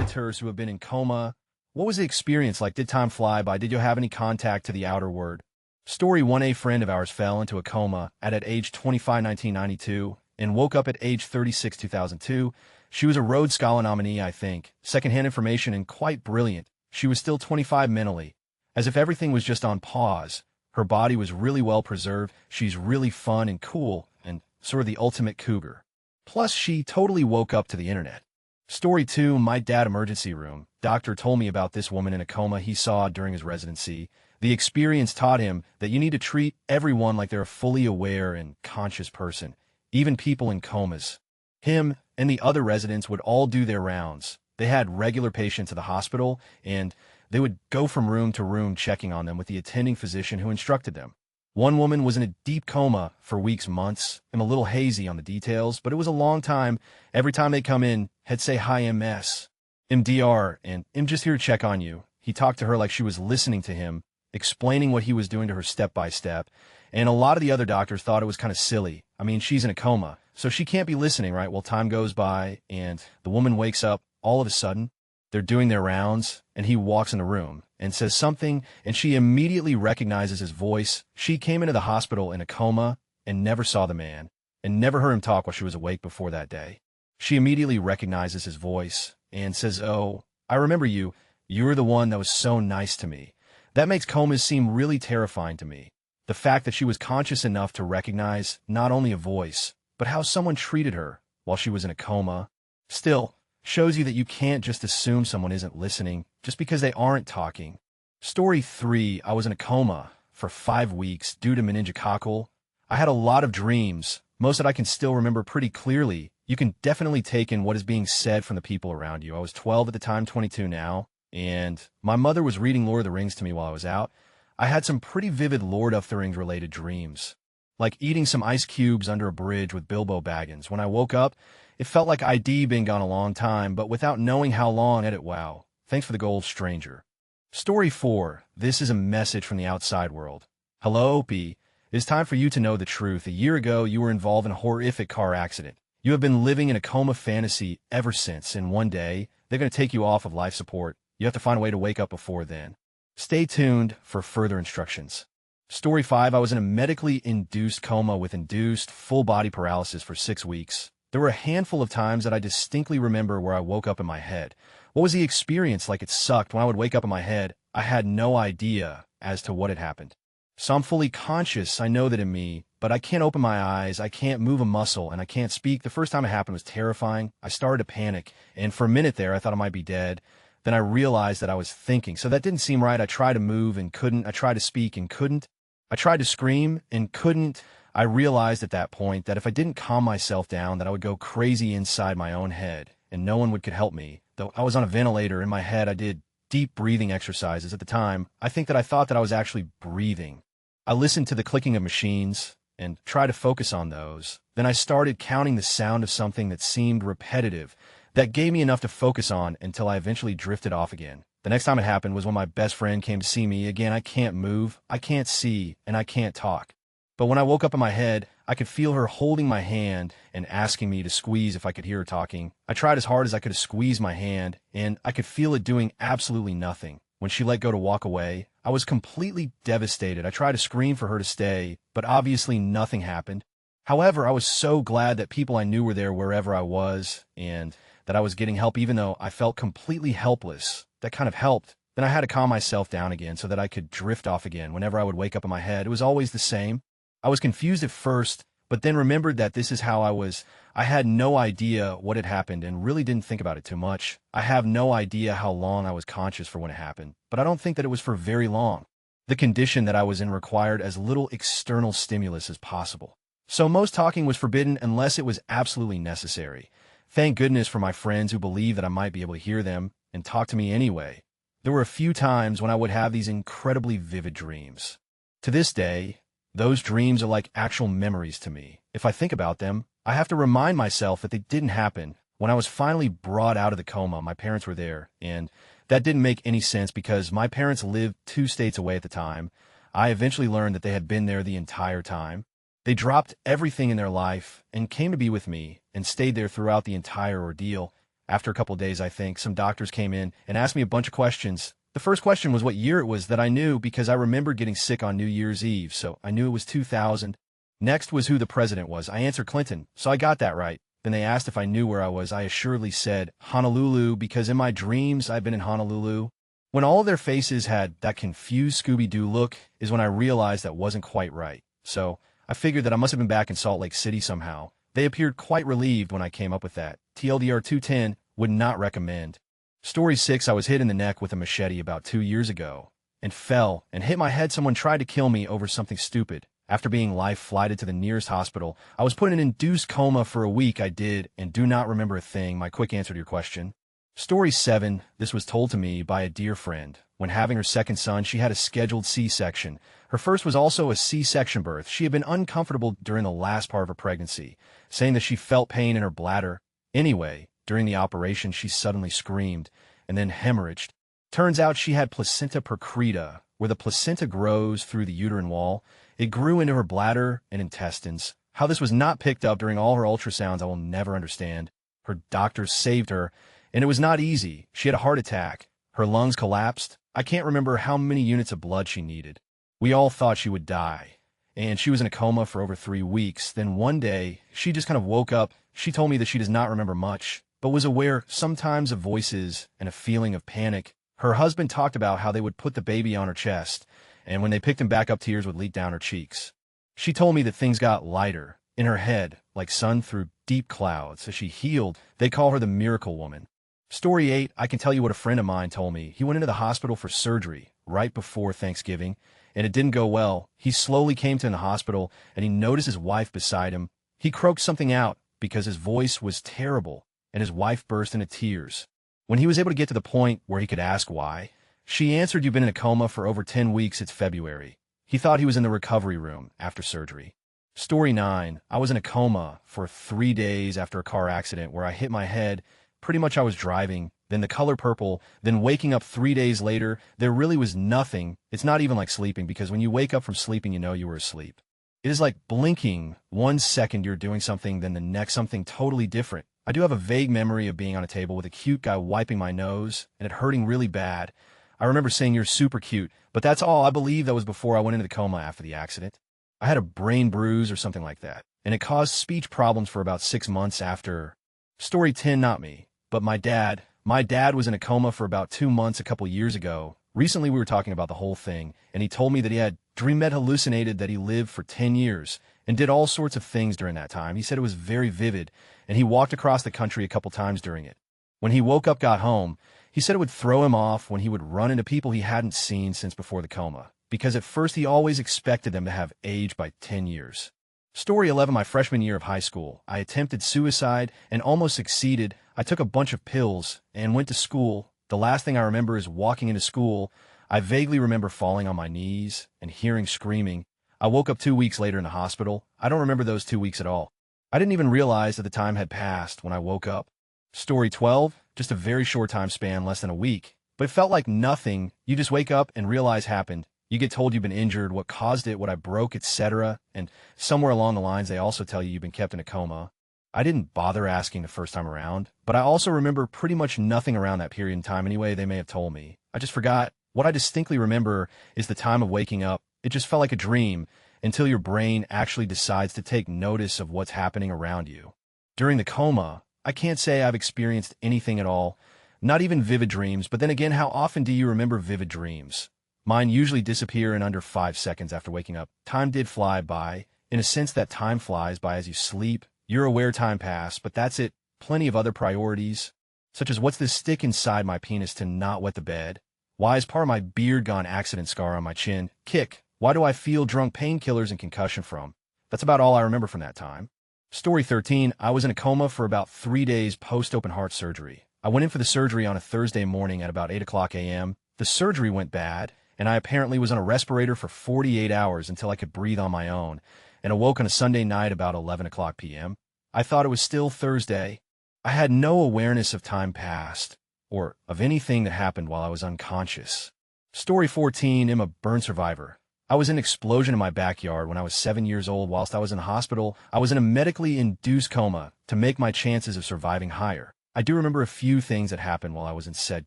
Redditors who have been in coma. What was the experience like? Did time fly by? Did you have any contact to the outer world? Story 1. A friend of ours fell into a coma at age 25, 1992, and woke up at age 36, 2002. She was a Rhodes Scholar nominee, I think. Secondhand information and quite brilliant. She was still 25 mentally, as if everything was just on pause. Her body was really well preserved. She's really fun and cool, and sort of the ultimate cougar. Plus, she totally woke up to the internet. Story 2. My dad emergency room. Doctor told me about this woman in a coma he saw during his residency. The experience taught him that you need to treat everyone like they're a fully aware and conscious person, even people in comas. Him and the other residents would all do their rounds. They had regular patients at the hospital, and they would go from room to room checking on them with the attending physician who instructed them. One woman was in a deep coma for weeks, months. I'm a little hazy on the details, but it was a long time. Every time they'd come in, he'd say, "Hi, MS, MDR, and I'm just here to check on you." He talked to her like she was listening to him, explaining what he was doing to her step by step. And a lot of the other doctors thought it was kind of silly. I mean, she's in a coma, so she can't be listening, right? Well, time goes by, and the woman wakes up all of a sudden. They're doing their rounds, and he walks in the room and says something, and she immediately recognizes his voice. She came into the hospital in a coma and never saw the man, and never heard him talk while she was awake before that day. She immediately recognizes his voice and says, "Oh, I remember you. You were the one that was so nice to me." That makes comas seem really terrifying to me. The fact that she was conscious enough to recognize not only a voice, but how someone treated her while she was in a coma, still shows you that you can't just assume someone isn't listening just because they aren't talking. Story 3. I was in a coma for 5 weeks due to meningococcal. I had a lot of dreams, most that I can still remember pretty clearly. You can definitely take in what is being said from the people around you. I was 12 at the time, 22 now, and my mother was reading Lord of the Rings to me while I was out. I had some pretty vivid Lord of the Rings related dreams, like eating some ice cubes under a bridge with Bilbo Baggins. When I woke up, it felt like I'd been gone a long time, but without knowing how long. Edit wow. Thanks for the gold, stranger. Story 4. This is a message from the outside world. Hello, Opie. It is time for you to know the truth. A year ago, you were involved in a horrific car accident. You have been living in a coma fantasy ever since, and one day, they're going to take you off of life support. You have to find a way to wake up before then. Stay tuned for further instructions. Story 5. I was in a medically induced coma with induced full-body paralysis for 6 weeks. There were a handful of times that I distinctly remember where I woke up in my head. What was the experience like? It sucked. When I would wake up in my head, I had no idea as to what had happened. So I'm fully conscious. I know that in me, but I can't open my eyes, I can't move a muscle, and I can't speak. The first time it happened was terrifying. I started to panic, and for a minute there, I thought I might be dead. Then I realized that I was thinking, so that didn't seem right. I tried to move and couldn't. I tried to speak and couldn't. I tried to scream and couldn't. I realized at that point that if I didn't calm myself down, that I would go crazy inside my own head, and no one could help me. Though I was on a ventilator in my head, I did deep breathing exercises at the time. I think that I thought that I was actually breathing. I listened to the clicking of machines and tried to focus on those. Then I started counting the sound of something that seemed repetitive. That gave me enough to focus on until I eventually drifted off again. The next time it happened was when my best friend came to see me. Again, I can't move, I can't see, and I can't talk. But when I woke up in my head, I could feel her holding my hand and asking me to squeeze if I could hear her talking. I tried as hard as I could to squeeze my hand, and I could feel it doing absolutely nothing. When she let go to walk away, I was completely devastated. I tried to scream for her to stay, but obviously nothing happened. However, I was so glad that people I knew were there wherever I was, and that I was getting help even though I felt completely helpless. That kind of helped. Then I had to calm myself down again so that I could drift off again. Whenever I would wake up in my head, it was always the same. I was confused at first, but then remembered that this is how I was. I had no idea what had happened and really didn't think about it too much. I have no idea how long I was conscious for when it happened, but I don't think that it was for very long. The condition that I was in required as little external stimulus as possible. So most talking was forbidden unless it was absolutely necessary. Thank goodness for my friends who believed that I might be able to hear them and talk to me anyway. There were a few times when I would have these incredibly vivid dreams. To this day, those dreams are like actual memories to me. If I think about them, I have to remind myself that they didn't happen. When I was finally brought out of the coma, my parents were there, and that didn't make any sense because my parents lived 2 states away at the time. I eventually learned that they had been there the entire time. They dropped everything in their life and came to be with me and stayed there throughout the entire ordeal. After a couple of days, I think, some doctors came in and asked me a bunch of questions. The first question was what year it was that I knew because I remembered getting sick on New Year's Eve, so I knew it was 2000. Next was who the president was. I answered Clinton, so I got that right. Then they asked if I knew where I was. I assuredly said Honolulu because in my dreams I've been in Honolulu. When all of their faces had that confused Scooby-Doo look is when I realized that wasn't quite right. So I figured that I must have been back in Salt Lake City somehow. They appeared quite relieved when I came up with that. TLDR 210 would not recommend. Story 6, I was hit in the neck with a machete about 2 years ago and fell and hit my head. Someone tried to kill me over something stupid. After being life-flighted to the nearest hospital, I was put in an induced coma for a week. I did and do not remember a thing. My quick answer to your question. Story 7, this was told to me by a dear friend. When having her second son, she had a scheduled C-section. Her first was also a C-section birth. She had been uncomfortable during the last part of her pregnancy, saying that she felt pain in her bladder. Anyway, during the operation, she suddenly screamed and then hemorrhaged. Turns out she had placenta percreta, where the placenta grows through the uterine wall. It grew into her bladder and intestines. How this was not picked up during all her ultrasounds, I will never understand. Her doctors saved her, and it was not easy. She had a heart attack. Her lungs collapsed. I can't remember how many units of blood she needed. We all thought she would die, and she was in a coma for over 3 weeks. Then one day, she just kind of woke up. She told me that she does not remember much, but was aware sometimes of voices and a feeling of panic. Her husband talked about how they would put the baby on her chest, and when they picked him back up, tears would leak down her cheeks. She told me that things got lighter in her head, like sun through deep clouds. As she healed, they call her the Miracle Woman. Story 8, I can tell you what a friend of mine told me. He went into the hospital for surgery right before Thanksgiving, and it didn't go well. He slowly came to the hospital, and he noticed his wife beside him. He croaked something out because his voice was terrible, and his wife burst into tears. When he was able to get to the point where he could ask why, she answered, "You've been in a coma for over 10 weeks. It's February." He thought he was in the recovery room after surgery. Story 9, I was in a coma for 3 days after a car accident where I hit my head. Pretty much I was driving, then the color purple, then waking up 3 days later. There really was nothing. It's not even like sleeping, because when you wake up from sleeping, you know you were asleep. It is like blinking. 1 second you're doing something, then the next something totally different. I do have a vague memory of being on a table with a cute guy wiping my nose and it hurting really bad. I remember saying, "You're super cute," but that's all. I believe that was before I went into the coma after the accident. I had a brain bruise or something like that, and it caused speech problems for about 6 months after. Story 10, not me, but my dad. My dad was in a coma for about 2 months a couple years ago. Recently we were talking about the whole thing, and he told me that he had hallucinated that he lived for 10 years and did all sorts of things during that time. He said it was very vivid, and he walked across the country a couple times during it. When he woke up, got home, he said it would throw him off when he would run into people he hadn't seen since before the coma, because at first he always expected them to have aged by 10 years. Story 11, my freshman year of high school. I attempted suicide and almost succeeded. I took a bunch of pills and went to school. The last thing I remember is walking into school. I vaguely remember falling on my knees and hearing screaming. I woke up 2 weeks later in the hospital. I don't remember those 2 weeks at all. I didn't even realize that the time had passed when I woke up. Story 12, just a very short time span, less than a week. But it felt like nothing. You just wake up and realize happened. You get told you've been injured, what caused it, what I broke, etc. And somewhere along the lines, they also tell you you've been kept in a coma. I didn't bother asking the first time around, but I also remember pretty much nothing around that period in time anyway they may have told me. I just forgot. What I distinctly remember is the time of waking up. It just felt like a dream until your brain actually decides to take notice of what's happening around you. During the coma, I can't say I've experienced anything at all, not even vivid dreams, but then again, how often do you remember vivid dreams? Mine usually disappear in under 5 seconds after waking up. Time did fly by, in a sense that time flies by as you sleep. You're aware time passed, but that's it. Plenty of other priorities, such as what's this stick inside my penis to not wet the bed? Why is part of my beard gone accident scar on my chin? Kick. Why do I feel drunk? Painkillers and concussion from? That's about all I remember from that time. Story 13, I was in a coma for about 3 days post-open heart surgery. I went in for the surgery on a Thursday morning at about 8 o'clock a.m. The surgery went bad, and I apparently was on a respirator for 48 hours until I could breathe on my own, and awoke on a Sunday night about 11 o'clock p.m. I thought it was still Thursday. I had no awareness of time past, or of anything that happened while I was unconscious. Story 14, I'm a burn survivor. I was in an explosion in my backyard when I was 7 years old. Whilst I was in the hospital, I was in a medically induced coma to make my chances of surviving higher. I do remember a few things that happened while I was in said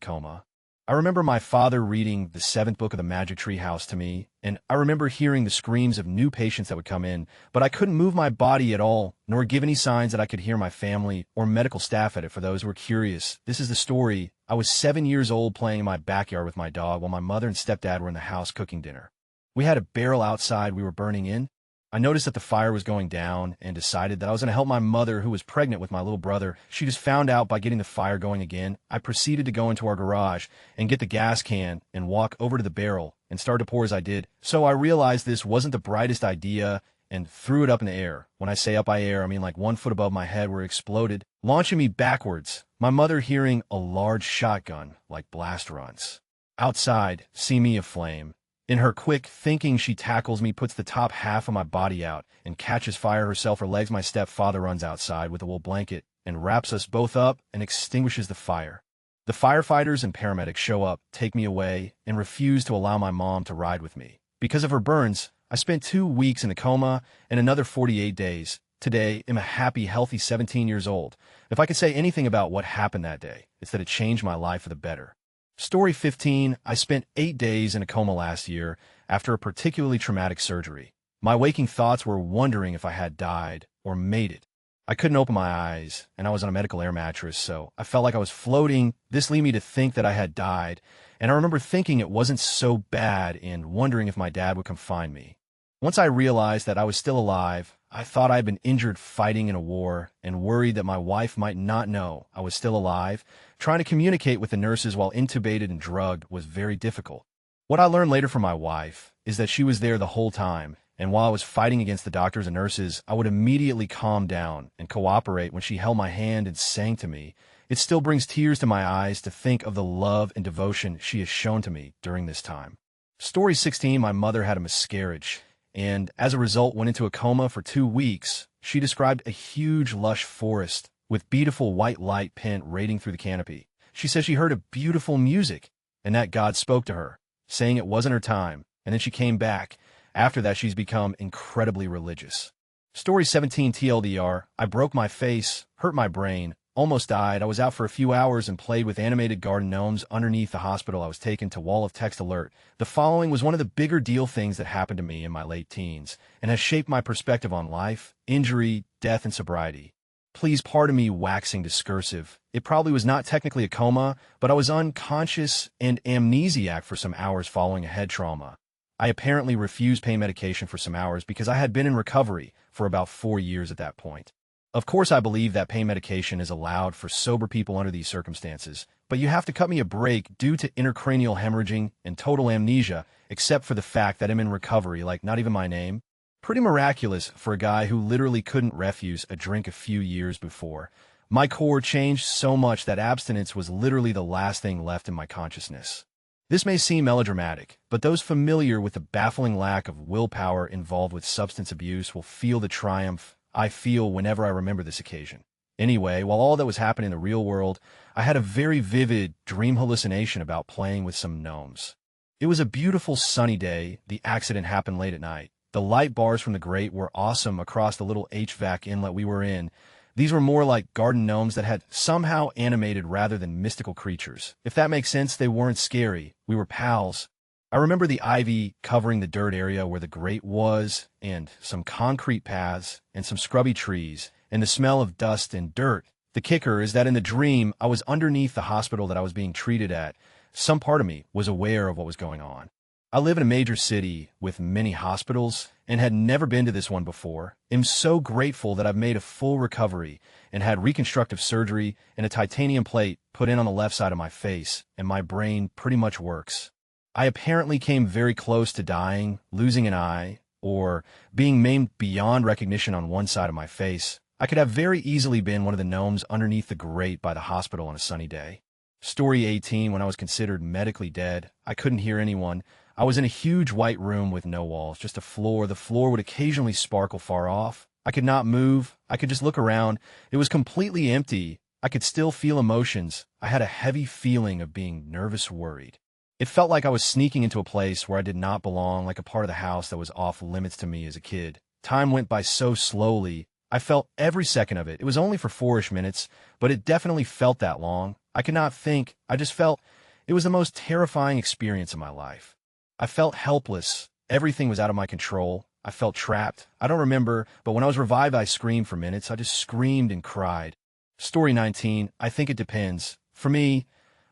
coma. I remember my father reading the seventh book of the Magic Tree House to me, and I remember hearing the screams of new patients that would come in, but I couldn't move my body at all, nor give any signs that I could hear my family or medical staff at it. For those who are curious, this is the story. I was 7 years old playing in my backyard with my dog while my mother and stepdad were in the house cooking dinner. We had a barrel outside we were burning in. I noticed that the fire was going down and decided that I was going to help my mother, who was pregnant with my little brother. She just found out by getting the fire going again. I proceeded to go into our garage and get the gas can and walk over to the barrel and start to pour as I did. So I realized this wasn't the brightest idea and threw it up in the air. When I say up in the air, I mean like 1 foot above my head, where it exploded, launching me backwards. My mother, hearing a large shotgun like blast runs outside, see me aflame. In her quick thinking, she tackles me, puts the top half of my body out, and catches fire herself. Her legs. My stepfather runs outside with a wool blanket and wraps us both up and extinguishes the fire. The firefighters and paramedics show up, take me away, and refuse to allow my mom to ride with me. Because of her burns, I spent 2 weeks in a coma and another 48 days. Today, I'm a happy, healthy 17 years old. If I could say anything about what happened that day, it's that it changed my life for the better. Story 15. I spent 8 days in a coma last year after a particularly traumatic surgery. My waking thoughts were wondering if I had died or made it. I couldn't open my eyes, and I was on a medical air mattress, so I felt like I was floating. This led me to think that I had died, and I remember thinking it wasn't so bad and wondering if my dad would come find me. Once I realized that I was still alive, I thought I had been injured fighting in a war and worried that my wife might not know I was still alive. Trying to communicate with the nurses while intubated and drugged was very difficult. What I learned later from my wife is that she was there the whole time, and while I was fighting against the doctors and nurses, I would immediately calm down and cooperate when she held my hand and sang to me. It still brings tears to my eyes to think of the love and devotion she has shown to me during this time. Story 16. My mother had a miscarriage, and as a result went into a coma for 2 weeks. She described a huge, lush forest with beautiful white light pent radiating through the canopy. She says she heard a beautiful music and that God spoke to her, saying it wasn't her time, and then she came back. After that, she's become incredibly religious. Story 17. TLDR. I broke my face, hurt my brain, almost died. I was out for a few hours and played with animated garden gnomes underneath the hospital. I was taken to wall of text alert. The following was one of the bigger deal things that happened to me in my late teens and has shaped my perspective on life, injury, death, and sobriety. Please pardon me waxing discursive. It probably was not technically a coma, but I was unconscious and amnesiac for some hours following a head trauma. I apparently refused pain medication for some hours because I had been in recovery for about 4 years at that point. Of course, I believe that pain medication is allowed for sober people under these circumstances, but you have to cut me a break due to intracranial hemorrhaging and total amnesia, except for the fact that I'm in recovery, like not even my name. Pretty miraculous for a guy who literally couldn't refuse a drink a few years before. My core changed so much that abstinence was literally the last thing left in my consciousness. This may seem melodramatic, but those familiar with the baffling lack of willpower involved with substance abuse will feel the triumph I feel whenever I remember this occasion. Anyway, while all that was happening in the real world, I had a very vivid dream hallucination about playing with some gnomes. It was a beautiful sunny day. The accident happened late at night. The light bars from the grate were awesome across the little HVAC inlet we were in. These were more like garden gnomes that had somehow animated rather than mystical creatures. If that makes sense, they weren't scary. We were pals. I remember the ivy covering the dirt area where the grate was, and some concrete paths, and some scrubby trees, and the smell of dust and dirt. The kicker is that in the dream, I was underneath the hospital that I was being treated at. Some part of me was aware of what was going on. I live in a major city with many hospitals and had never been to this one before. I'm so grateful that I've made a full recovery and had reconstructive surgery and a titanium plate put in on the left side of my face, and my brain pretty much works. I apparently came very close to dying, losing an eye, or being maimed beyond recognition on one side of my face. I could have very easily been one of the gnomes underneath the grate by the hospital on a sunny day. Story 18. When I was considered medically dead, I couldn't hear anyone. I was in a huge white room with no walls, just a floor. The floor would occasionally sparkle far off. I could not move. I could just look around. It was completely empty. I could still feel emotions. I had a heavy feeling of being nervous, worried. It felt like I was sneaking into a place where I did not belong, like a part of the house that was off limits to me as a kid. Time went by so slowly. I felt every second of it. It was only for 4-ish minutes, but it definitely felt that long. I could not think. I just felt it was the most terrifying experience of my life. I felt helpless. Everything was out of my control. I felt trapped. I don't remember, but when I was revived, I screamed for minutes. I just screamed and cried. Story 19, I think it depends. For me,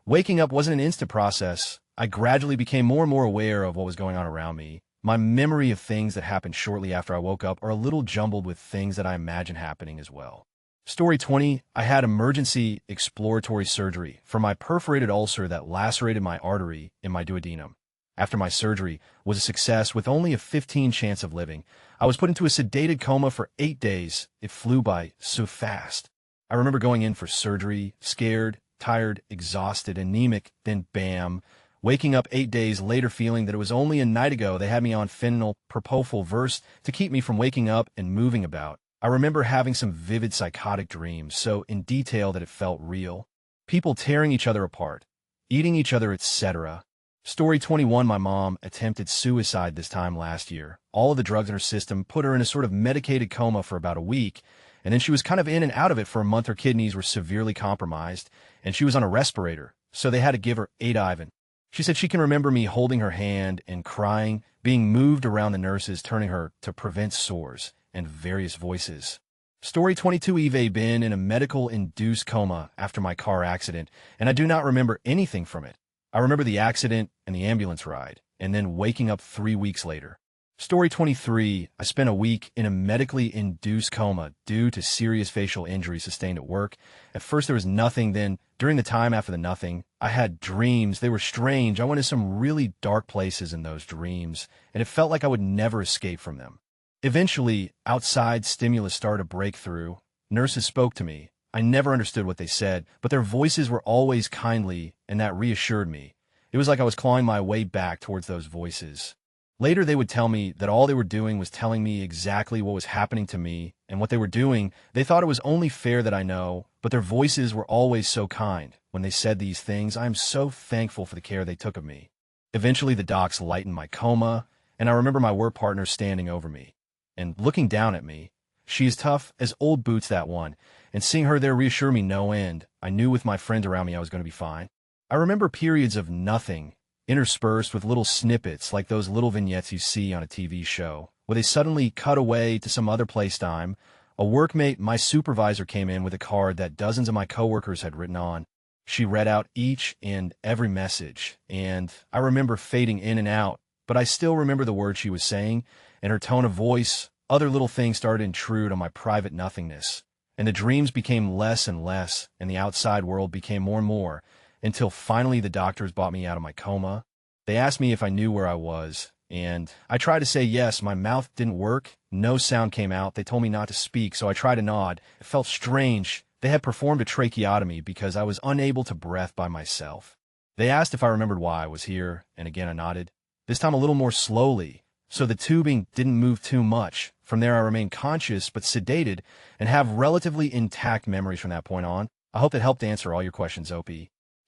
waking up wasn't an instant process. I gradually became more and more aware of what was going on around me. My memory of things that happened shortly after I woke up are a little jumbled with things that I imagine happening as well. Story 20, I had emergency exploratory surgery for my perforated ulcer that lacerated my artery in my duodenum. After my surgery was a success with only a 15% chance of living, I was put into a sedated coma for 8 days. It flew by so fast. I remember going in for surgery, scared, tired, exhausted, anemic, then bam, waking up 8 days later feeling that it was only a night ago they had me on fentanyl propofol verse to keep me from waking up and moving about. I remember having some vivid psychotic dreams, so in detail that it felt real. People tearing each other apart, eating each other, etc. Story 21, my mom attempted suicide this time last year. All of the drugs in her system put her in a sort of medicated coma for about a week, and then she was kind of in and out of it for a month. Her kidneys were severely compromised, and she was on a respirator, so they had to give her Ativan. She said she can remember me holding her hand and crying, being moved around the nurses, turning her to prevent sores, and various voices. Story 22, Eve been in a medical-induced coma after my car accident, and I do not remember anything from it. I remember the accident and the ambulance ride, and then waking up 3 weeks later. Story 23, I spent a week in a medically induced coma due to serious facial injury sustained at work. At first there was nothing, then during the time after the nothing, I had dreams. They were strange. I went to some really dark places in those dreams, and it felt like I would never escape from them. Eventually, outside stimulus started to break through. Nurses spoke to me. I never understood what they said, but their voices were always kindly, and that reassured me. It was like I was clawing my way back towards those voices. Later, they would tell me that all they were doing was telling me exactly what was happening to me, and what they were doing, they thought it was only fair that I know, but their voices were always so kind. When they said these things, I am so thankful for the care they took of me. Eventually, the docs lightened my coma, and I remember my work partner standing over me and looking down at me. She is tough as old boots, that one, and seeing her there reassured me no end. I knew with my friends around me I was going to be fine. I remember periods of nothing, interspersed with little snippets like those little vignettes you see on a TV show, where they suddenly cut away to some other playtime. A workmate, my supervisor, came in with a card that dozens of my coworkers had written on. She read out each and every message, and I remember fading in and out, but I still remember the words she was saying, and her tone of voice. Other little things started to intrude on my private nothingness, and the dreams became less and less, and the outside world became more and more, until finally the doctors brought me out of my coma. They asked me if I knew where I was, and I tried to say yes. My mouth didn't work. No sound came out. They told me not to speak, so I tried to nod. It felt strange. They had performed a tracheotomy because I was unable to breathe by myself. They asked if I remembered why I was here, and again I nodded, this time a little more slowly, so the tubing didn't move too much. From there I remained conscious but sedated and have relatively intact memories from that point on. I hope that helped answer all your questions, OP.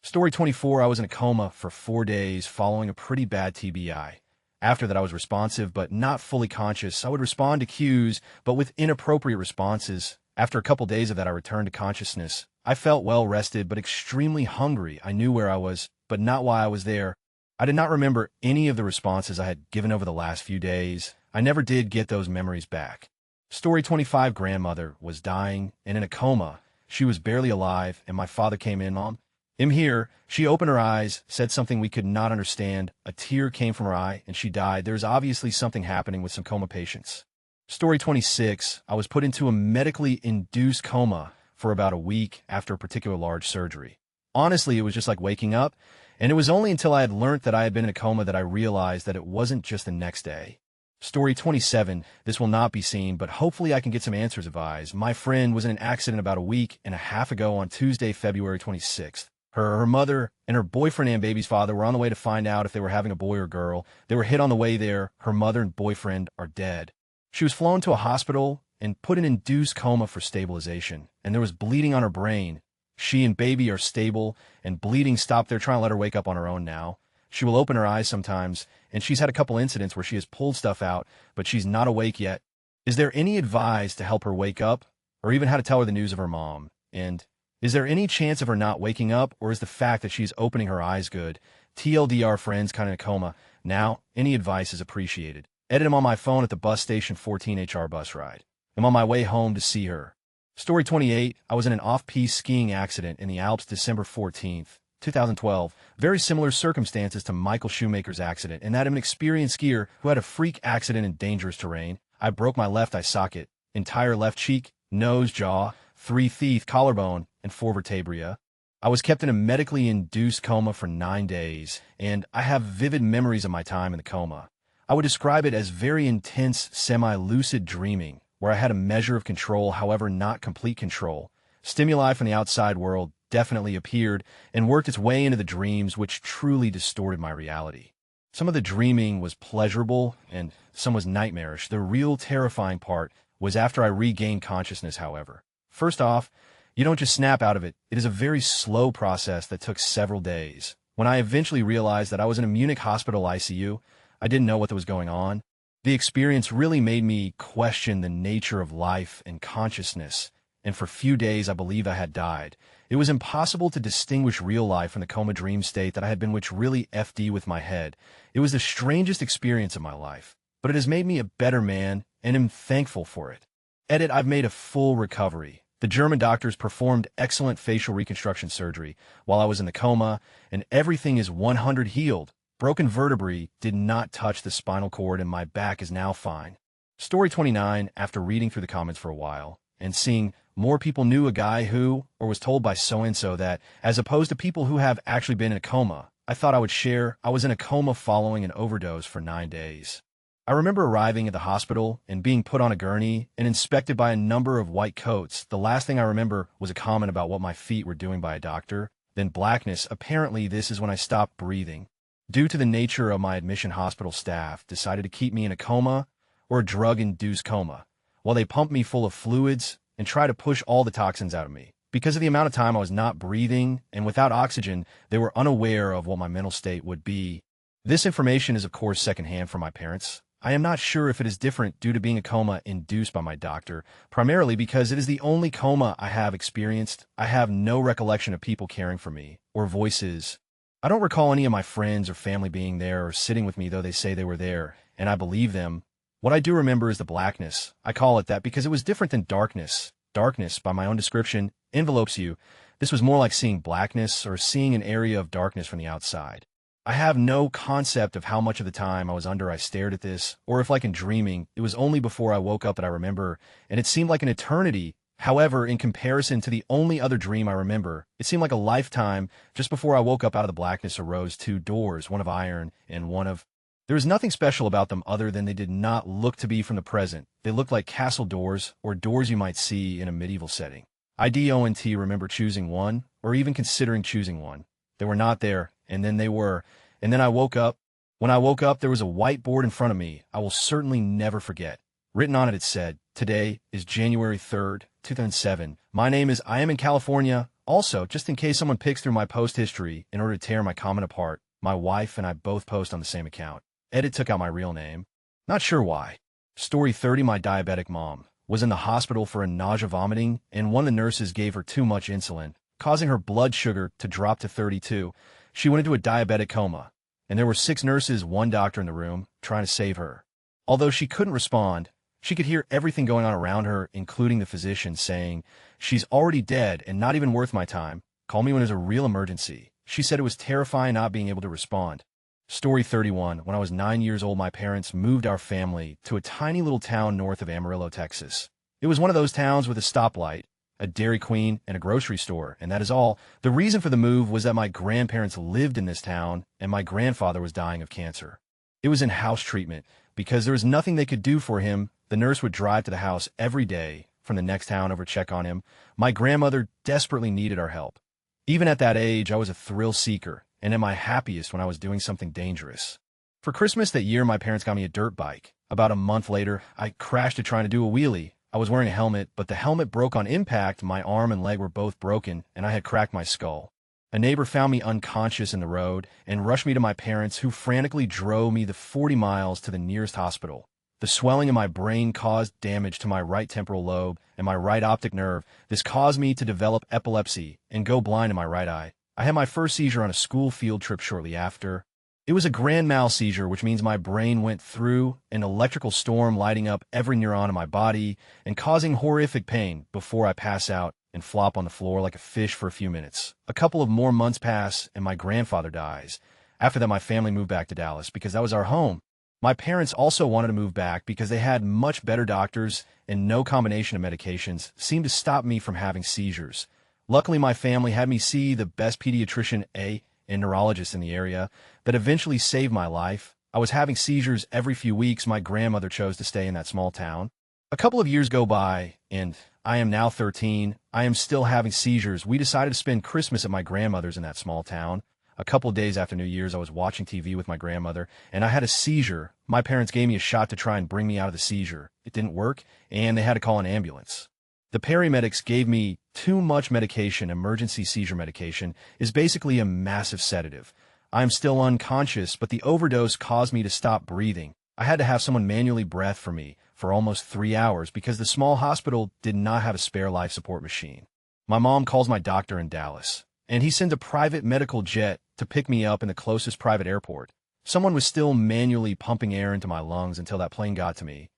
Story 24, I was in a coma for 4 days following a pretty bad TBI. After that I was responsive but not fully conscious. I would respond to cues but with inappropriate responses. After a couple days of that I returned to consciousness. I felt well rested but extremely hungry. I knew where I was, but not why I was there. I did not remember any of the responses I had given over the last few days. I never did get those memories back. Story 25, grandmother was dying and in a coma. She was barely alive, and my father came in. Mom, I'm here. She opened her eyes, said something we could not understand. A tear came from her eye, and she died. There's obviously something happening with some coma patients. Story 26, I was put into a medically induced coma for about a week after a particular large surgery. Honestly, it was just like waking up, and it was only until I had learnt that I had been in a coma that I realized that it wasn't just the next day. Story 27, this will not be seen, but hopefully I can get some answers of eyes. My friend was in an accident about a week and a half ago on Tuesday, February 26th. Her mother and her boyfriend and baby's father were on the way to find out if they were having a boy or girl. They were hit on the way there. Her mother and boyfriend are dead. She was flown to a hospital and put in induced coma for stabilization, and there was bleeding on her brain. She and baby are stable, and bleeding stopped. They're trying to let her wake up on her own now. She will open her eyes sometimes, and she's had a couple incidents where she has pulled stuff out, but she's not awake yet. Is there any advice to help her wake up, or even how to tell her the news of her mom? And is there any chance of her not waking up, or is the fact that she's opening her eyes good? TLDR, friends, kind of in a coma. Now, any advice is appreciated. Edit, I'm on my phone at the bus station 14 HR bus ride. I'm on my way home to see her. Story 28, I was in an off-piste skiing accident in the Alps December 14th, 2012. Very similar circumstances to Michael Schumacher's accident, in that I'm an experienced skier who had a freak accident in dangerous terrain. I broke my left eye socket, entire left cheek, nose, jaw, 3 teeth, collarbone, and 4 vertebrae. I was kept in a medically induced coma for 9 days, and I have vivid memories of my time in the coma. I would describe it as very intense, semi-lucid dreaming, where I had a measure of control, however not complete control. Stimuli from the outside world definitely appeared and worked its way into the dreams, which truly distorted my reality. Some of the dreaming was pleasurable, and some was nightmarish. The real terrifying part was after I regained consciousness, however. First off, you don't just snap out of it. It is a very slow process that took several days. When I eventually realized that I was in a Munich hospital ICU, I didn't know what was going on. The experience really made me question the nature of life and consciousness, and for a few days I believed I had died. It was impossible to distinguish real life from the coma dream state that I had been, which really FD with my head. It was the strangest experience of my life, but it has made me a better man, and am thankful for it. Edit, I've made a full recovery. The German doctors performed excellent facial reconstruction surgery while I was in the coma, and everything is 100% healed. Broken vertebrae did not touch the spinal cord, and my back is now fine. Story 29, after reading through the comments for a while, and seeing more people knew a guy who, or was told by so-and-so that, as opposed to people who have actually been in a coma, I thought I would share I was in a coma following an overdose for 9 days. I remember arriving at the hospital and being put on a gurney and inspected by a number of white coats. The last thing I remember was a comment about what my feet were doing by a doctor. Then blackness. Apparently this is when I stopped breathing. Due to the nature of my admission, hospital staff decided to keep me in a coma or a drug-induced coma while they pumped me full of fluids and tried to push all the toxins out of me. Because of the amount of time I was not breathing and without oxygen, they were unaware of what my mental state would be. This information is, of course, secondhand from my parents. I am not sure if it is different due to being a coma induced by my doctor, primarily because it is the only coma I have experienced. I have no recollection of people caring for me or voices. I don't recall any of my friends or family being there or sitting with me, though they say they were there, and I believe them. What I do remember is the blackness. I call it that because it was different than darkness. Darkness, by my own description, envelopes you. This was more like seeing blackness or seeing an area of darkness from the outside. I have no concept of how much of the time I was under I stared at this, or if, like in dreaming, it was only before I woke up that I remember, and it seemed like an eternity. However, in comparison to the only other dream I remember, it seemed like a lifetime. Just before I woke up out of the blackness arose 2 doors, one of iron and one of... There was nothing special about them other than they did not look to be from the present. They looked like castle doors, or doors you might see in a medieval setting. I don't remember choosing one, or even considering choosing one. They were not there, and then they were. And then I woke up. When I woke up, there was a whiteboard in front of me I will certainly never forget. Written on it, it said, "Today is January 3rd, 2007. My name is I am in California." Also, just in case someone picks through my post history in order to tear my comment apart, my wife and I both post on the same account. Edit took out my real name. Not sure why. Story 30, my diabetic mom was in the hospital for a nausea vomiting, and one of the nurses gave her too much insulin, causing her blood sugar to drop to 32. She went into a diabetic coma, and there were 6 nurses, 1 doctor in the room, trying to save her. Although she couldn't respond, she could hear everything going on around her, including the physician saying, "She's already dead and not even worth my time. Call me when there's a real emergency." She said it was terrifying not being able to respond. Story 31, when I was 9 years old, my parents moved our family to a tiny little town north of Amarillo, Texas. It was one of those towns with a stoplight, a Dairy Queen, and a grocery store, and that is all. The reason for the move was that my grandparents lived in this town, and my grandfather was dying of cancer. It was in house treatment. Because there was nothing they could do for him, the nurse would drive to the house every day from the next town over to check on him. My grandmother desperately needed our help. Even at that age, I was a thrill seeker, and at my happiest when I was doing something dangerous. For Christmas that year, my parents got me a dirt bike. About a month later, I crashed it trying to do a wheelie. I was wearing a helmet, but the helmet broke on impact. My arm and leg were both broken, and I had cracked my skull. A neighbor found me unconscious in the road and rushed me to my parents, who frantically drove me the 40 miles to the nearest hospital. The swelling in my brain caused damage to my right temporal lobe and my right optic nerve. This caused me to develop epilepsy and go blind in my right eye. I had my first seizure on a school field trip shortly after. It was a grand mal seizure, which means my brain went through an electrical storm, lighting up every neuron in my body and causing horrific pain before I pass out and flop on the floor like a fish for a few minutes. A couple of more months pass and my grandfather dies. After that, my family moved back to Dallas because that was our home. My parents also wanted to move back because they had much better doctors and no combination of medications seemed to stop me from having seizures. Luckily, my family had me see the best pediatrician and neurologist in the area that eventually saved my life. I was having seizures every few weeks. My grandmother chose to stay in that small town. A couple of years go by, and I am now 13. I am still having seizures. We decided to spend Christmas at my grandmother's in that small town. A couple of days after New Year's, I was watching TV with my grandmother, and I had a seizure. My parents gave me a shot to try and bring me out of the seizure. It didn't work, and they had to call an ambulance. The paramedics gave me too much medication. Emergency seizure medication is basically a massive sedative. I am still unconscious, but the overdose caused me to stop breathing. I had to have someone manually breathe for me for almost 3 hours because the small hospital did not have a spare life support machine. My mom calls my doctor in Dallas, and he sends a private medical jet to pick me up in the closest private airport. Someone was still manually pumping air into my lungs until that plane got to me.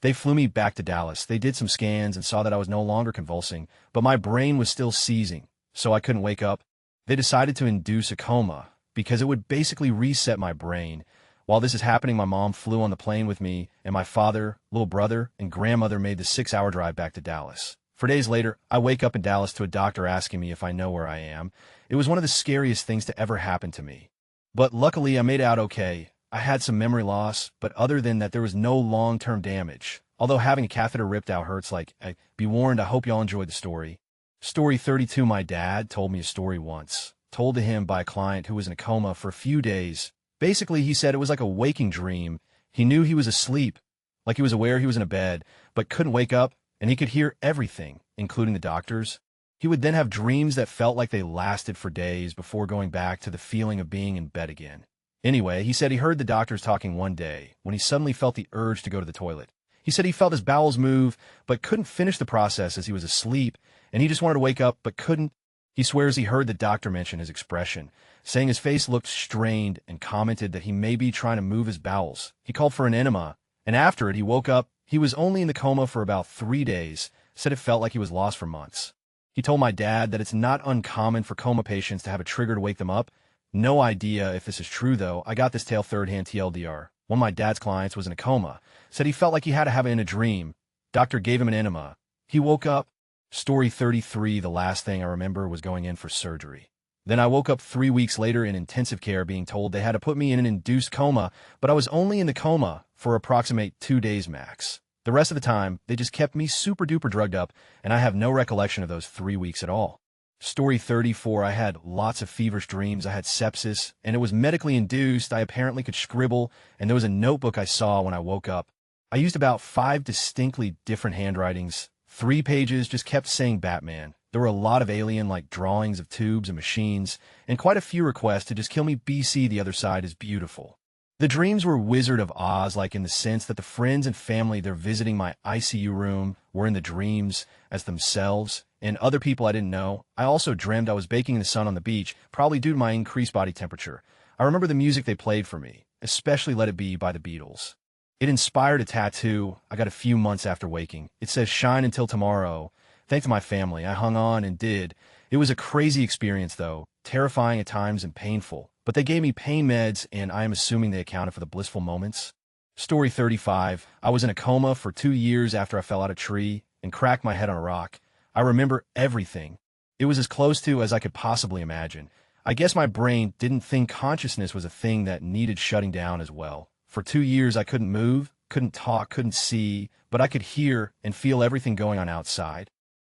They flew me back to Dallas. They did some scans and saw that I was no longer convulsing, but my brain was still seizing, so I couldn't wake up. They decided to induce a coma because it would basically reset my brain. While this is happening, my mom flew on the plane with me, and my father, little brother, and grandmother made the 6-hour drive back to Dallas. 4 days later, I wake up in Dallas to a doctor asking me if I know where I am. It was one of the scariest things to ever happen to me. But luckily, I made it out okay. I had some memory loss, but other than that, there was no long-term damage. Although having a catheter ripped out hurts like, be warned, I hope y'all enjoyed the story. Story 32, my dad told me a story once, told to him by a client who was in a coma for a few days. Basically, he said it was like a waking dream. He knew he was asleep, like he was aware he was in a bed, but couldn't wake up, and he could hear everything, including the doctors. He would then have dreams that felt like they lasted for days before going back to the feeling of being in bed again. Anyway, he said he heard the doctors talking one day when he suddenly felt the urge to go to the toilet. He said he felt his bowels move, but couldn't finish the process as he was asleep, and he just wanted to wake up, but couldn't. He swears he heard the doctor mention his expression, saying his face looked strained, and commented that he may be trying to move his bowels. He called for an enema, and after it, he woke up. He was only in the coma for about 3 days, said it felt like he was lost for months. He told my dad that it's not uncommon for coma patients to have a trigger to wake them up. No idea if this is true, though. I got this tale third-hand TLDR. One of my dad's clients was in a coma. Said he felt like he had to have it in a dream. Doctor gave him an enema. He woke up. Story 33, the last thing I remember was going in for surgery. Then I woke up 3 weeks later in intensive care being told they had to put me in an induced coma, but I was only in the coma for approximate 2 days max. The rest of the time, they just kept me super-duper drugged up, and I have no recollection of those 3 weeks at all. Story 34, I had lots of feverish dreams. I had sepsis, and it was medically induced. I apparently could scribble, and there was a notebook I saw when I woke up. I used about 5 distinctly different handwritings. 3 pages just kept saying Batman. There were a lot of alien-like drawings of tubes and machines, and quite a few requests to just kill me. BC, the other side is beautiful. The dreams were Wizard of Oz-like in the sense that the friends and family they're visiting my ICU room were in the dreams as themselves, and other people I didn't know. I also dreamed I was baking in the sun on the beach, probably due to my increased body temperature. I remember the music they played for me, especially Let It Be by the Beatles. It inspired a tattoo I got a few months after waking. It says, "Shine until tomorrow." Thanks to my family, I hung on and did. It was a crazy experience, though, terrifying at times and painful. But they gave me pain meds, and I am assuming they accounted for the blissful moments. Story 35. I was in a coma for 2 years after I fell out of a tree and cracked my head on a rock. I remember everything. It was as close to as I could possibly imagine. I guess my brain didn't think consciousness was a thing that needed shutting down as well. For 2 years, I couldn't move, couldn't talk, couldn't see, but I could hear and feel everything going on outside.